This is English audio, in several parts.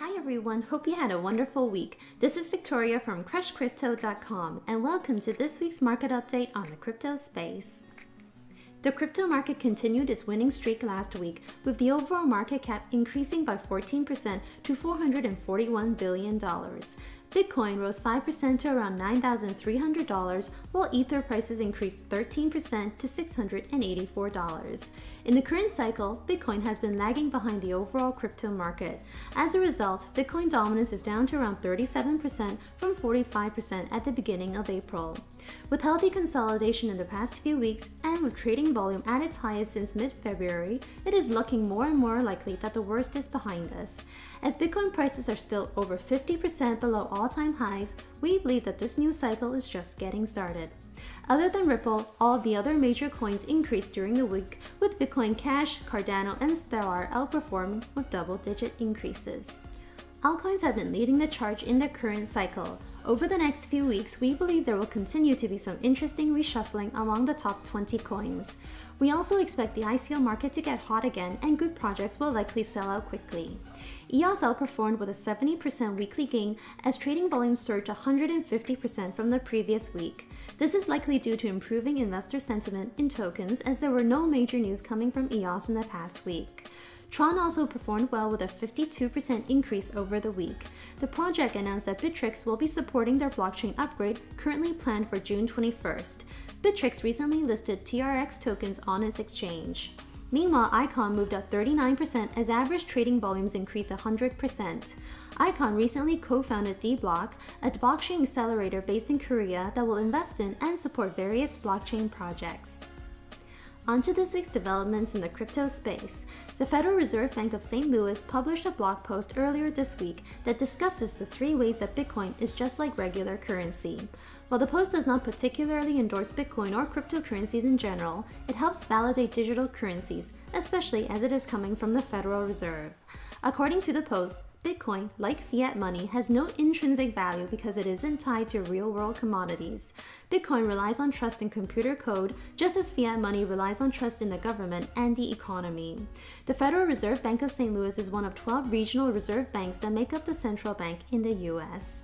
Hi everyone, hope you had a wonderful week. This is Victoria from crushcrypto.com and welcome to this week's market update on the crypto space. The crypto market continued its winning streak last week, with the overall market cap increasing by 14% to $441 billion. Bitcoin rose 5% to around $9,300, while Ether prices increased 13% to $684. In the current cycle, Bitcoin has been lagging behind the overall crypto market. As a result, Bitcoin dominance is down to around 37% from 45% at the beginning of April. With healthy consolidation in the past few weeks and with trading volume at its highest since mid-February, it is looking more and more likely that the worst is behind us. As Bitcoin prices are still over 50% below all-time highs, we believe that this new cycle is just getting started. Other than Ripple, all of the other major coins increased during the week, with Bitcoin Cash, Cardano, and Stellar outperforming with double-digit increases. Altcoins have been leading the charge in the current cycle. Over the next few weeks, we believe there will continue to be some interesting reshuffling among the top 20 coins. We also expect the ICO market to get hot again and good projects will likely sell out quickly. EOS outperformed with a 70% weekly gain as trading volume surged 150% from the previous week. This is likely due to improving investor sentiment in tokens as there were no major news coming from EOS in the past week. Tron also performed well with a 52% increase over the week. The project announced that Bittrex will be supporting their blockchain upgrade currently planned for June 21st. Bittrex recently listed TRX tokens on its exchange. Meanwhile, Icon moved up 39% as average trading volumes increased 100%. Icon recently co-founded D-Block, a blockchain accelerator based in Korea that will invest in and support various blockchain projects. On to this week's developments in the crypto space. The Federal Reserve Bank of St. Louis published a blog post earlier this week that discusses the 3 ways that Bitcoin is just like regular currency. While the post does not particularly endorse Bitcoin or cryptocurrencies in general, it helps validate digital currencies, especially as it is coming from the Federal Reserve. According to the post, Bitcoin, like fiat money, has no intrinsic value because it isn't tied to real-world commodities. Bitcoin relies on trust in computer code, just as fiat money relies on trust in the government and the economy. The Federal Reserve Bank of St. Louis is one of 12 regional reserve banks that make up the central bank in the U.S.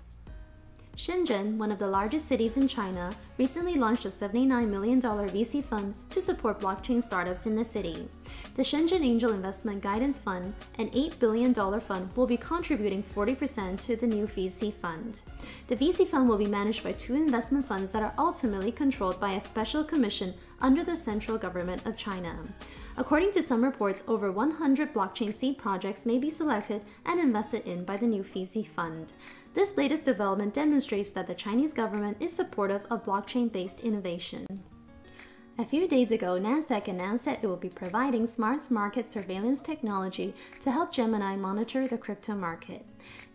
Shenzhen, one of the largest cities in China, recently launched a $79 million VC fund to support blockchain startups in the city. The Shenzhen Angel Investment Guidance Fund, an $8 billion fund, will be contributing 40% to the new VC fund. The VC fund will be managed by 2 investment funds that are ultimately controlled by a special commission under the central government of China. According to some reports, over 100 blockchain seed projects may be selected and invested in by the new VC fund. This latest development demonstrates that the Chinese government is supportive of blockchain-based innovation. A few days ago, Nasdaq announced that it will be providing smart market surveillance technology to help Gemini monitor the crypto market.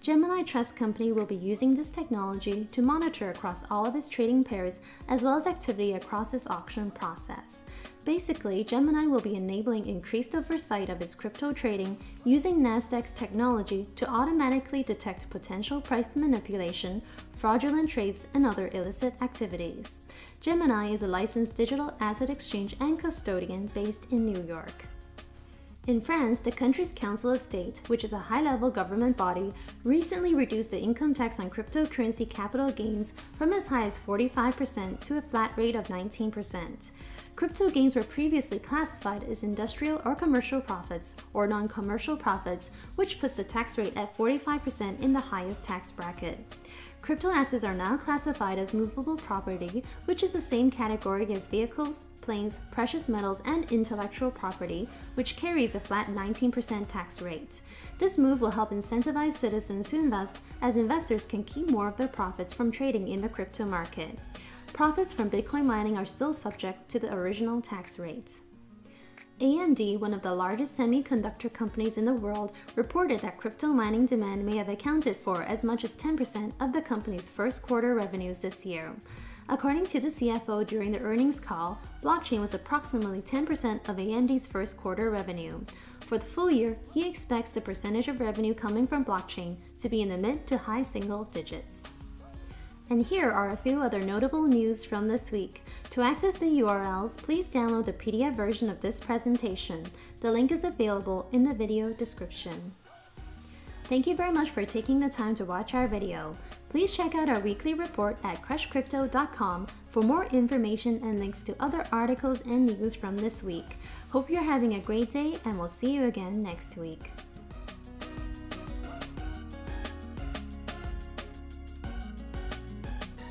Gemini Trust Company will be using this technology to monitor across all of its trading pairs as well as activity across its auction process. Basically, Gemini will be enabling increased oversight of its crypto trading using Nasdaq's technology to automatically detect potential price manipulation, fraudulent trades, and other illicit activities. Gemini is a licensed digital asset exchange and custodian based in New York. In France, the country's Council of State, which is a high-level government body, recently reduced the income tax on cryptocurrency capital gains from as high as 45% to a flat rate of 19%. Crypto gains were previously classified as industrial or commercial profits or non-commercial profits, which puts the tax rate at 45% in the highest tax bracket. Crypto assets are now classified as movable property, which is the same category as vehicles, planes, precious metals, and intellectual property, which carries a flat 19% tax rate. This move will help incentivize citizens to invest, as investors can keep more of their profits from trading in the crypto market. Profits from Bitcoin mining are still subject to the original tax rates. AMD, one of the largest semiconductor companies in the world, reported that crypto mining demand may have accounted for as much as 10% of the company's first quarter revenues this year. According to the CFO during the earnings call, blockchain was approximately 10% of AMD's first quarter revenue. For the full year, he expects the percentage of revenue coming from blockchain to be in the mid to high single digits. And here are a few other notable news from this week. To access the URLs, please download the PDF version of this presentation. The link is available in the video description. Thank you very much for taking the time to watch our video. Please check out our weekly report at crushcrypto.com for more information and links to other articles and news from this week. Hope you're having a great day, and we'll see you again next week.